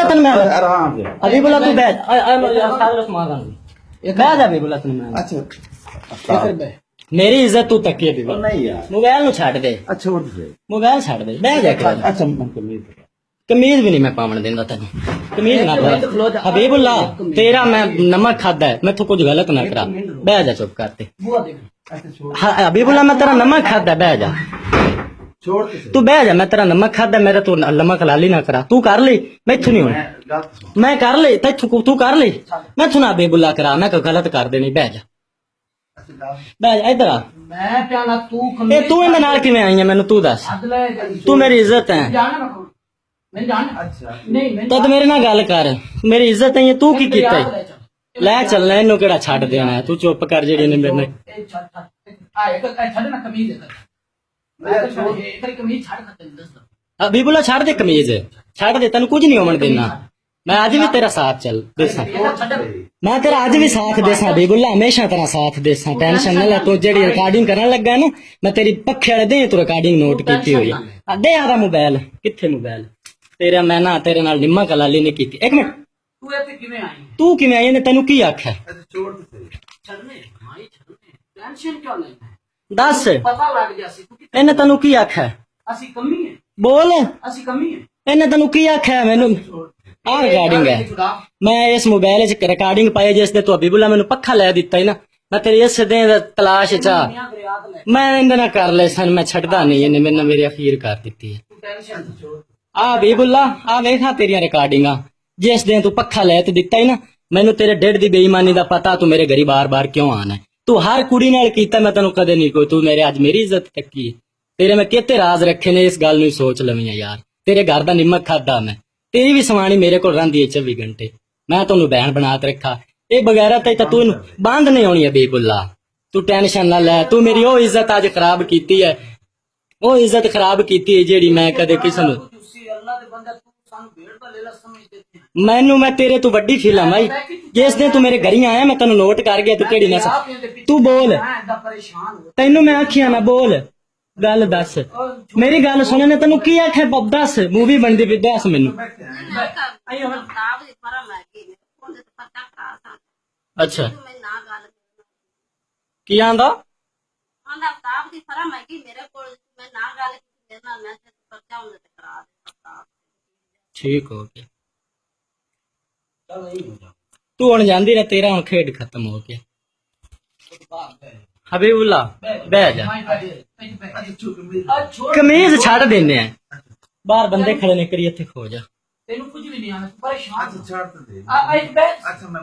तेन मैं आराम से हबीबुल्ला तू बैठ बैठ हबीबुल्ला तेन मैं अच्छा मेरी इज्जत तू तकी है नहीं यार मोबाइल नु छड़ दे अच्छा उठ से मोबाइल छड़ दे बैठ जा के अच्छा मैं कमीज कमीज भी नहीं मैं पावन देंदा तेन कमीज ना पा हबीबुल्ला तेरा मैं नमक खादा है मैं तो कुछ गलत ना करा बैठ जा चुप करते अच्छा छोड़ हबीबुल्ला मैं तेरा नमक खादा बैठ जा छोड़ तू बह जा मैं तेरा नमक खादा मेरा तू नमक लाली ना करा तू कर ले मैं तू नहीं होना मैं कर ले तू कर ले मैं तू ना हबीबुल्ला करा मैं कोई गलत कर देनी बह जा बह जा इधर आ मैं प्याला तू ए तू इहदे नाल किवें आई है मैनू तू दस तू मेरी इज्जत है नहीं जान अच्छा नहीं तद मेरे नाल गल कर मेरी इज्जत है तू की कीता है ले चलना इनू केड़ा छड्ड देना है तू चुप कर जेड़ी ने मेरे छड़ ना कमीज कमीज छड़ खतन दस हबीबुल्ला छड़ दे कमीज छड़ दे तेन कुछ नहीं होवन देना मैं आज भी तेरा साथ चल देसा मैं तेरा आज भी साथ देसा हबीबुल्ला हमेशा तेरा साथ देसा टेंशन न ले तू जेड़ी रिकॉर्डिंग करन लगा ना मैं तेरी पक्खे वाले दे तू रिकॉर्डिंग नोट कीती हुई है दे आदा मोबाइल किथे मोबाइल तेरा मैं ना तेरे नाल निम्मा कलाली ने कीती एक मिनट तू इत्थे किवें आई तू किवें आई ने तेनू की आख्या अच्छा छोड़ दे छड़ने माई छड़ने टेंशन क्यों लेना दस पता लग गया सी तू इन्ने तेनू की आख्या ਅਸੀਂ कमी है बोल ਅਸੀਂ कमी है इन्ने तेनू की आख्या मैनू आ रिकॉर्डिंग है मैं इस मोबाइल च रिकॉर्डिंग पाई जिस दे तू हबीबुल्ला मैनू पक्खा लै दिता ही ना मैं तेरी इस दे तलाश चा मैं इंदे ना कर ले सन मैं छड़दा नहीं इन्ने मेरे नाल मेरी अखीर कर दित्ती है टेंशन छोड़ आ हबीबुल्ला आ वेखा तेरियां रिकॉर्डिंगां जिस दिन तू पक्खा लै ते दिता ही ना मैनू तेरे डेढ़ दी बेईमानी दा पता तू मेरे घरी बार बार क्यों आना है तू हर कुड़ी नाल कीता मैं तेनू कदे नहीं कोई तू मेरे अज मेरी इज्जत तकी है तेरे मैं किते राज रखे ने इस गल नूं सोच लवीं यार तेरे घर दा निमक खादा मैं तेरी भी सवाणी मेरे को रहिंदी है 24 घंटे मैं तैनूं बहन बना के रखा ये बगैरा ते तू बांध नहीं होनी हबीबुल्ला तू टेंशन ना ले तू मेरी वो इज्जत अज खराब कीती है वो इज्जत खराब कीती है जेड़ी मैं कदे किसे नूं अल्लाह दे बंदा तू सानू भेड़ दा लेला समझ दे मैनू मैं तेरे तू वड्डी फिल्म आई जिस दिन तू मेरे घरी आया मैं तेनू नोट कर गया तू केड़ी ना तू बोल मैं परेशान हो तेनू मैं आखिया ना बोल गल दस मेरी गल सुने ने तेनू की आखे दस मूवी बनदी पई दस मैनू अच्छा की आंदा ठीक हो गया तू हुण जांदी रह तेरा हुण खेड खत्म हो गया हबीबुल्ला बह जा कमीज छड़ देने हैं बाहर बंदे खड़े ने करिए थे खो जा तेनू कुछ भी नहीं आना परेशान अच्छा छोड़ दे अच्छा मैं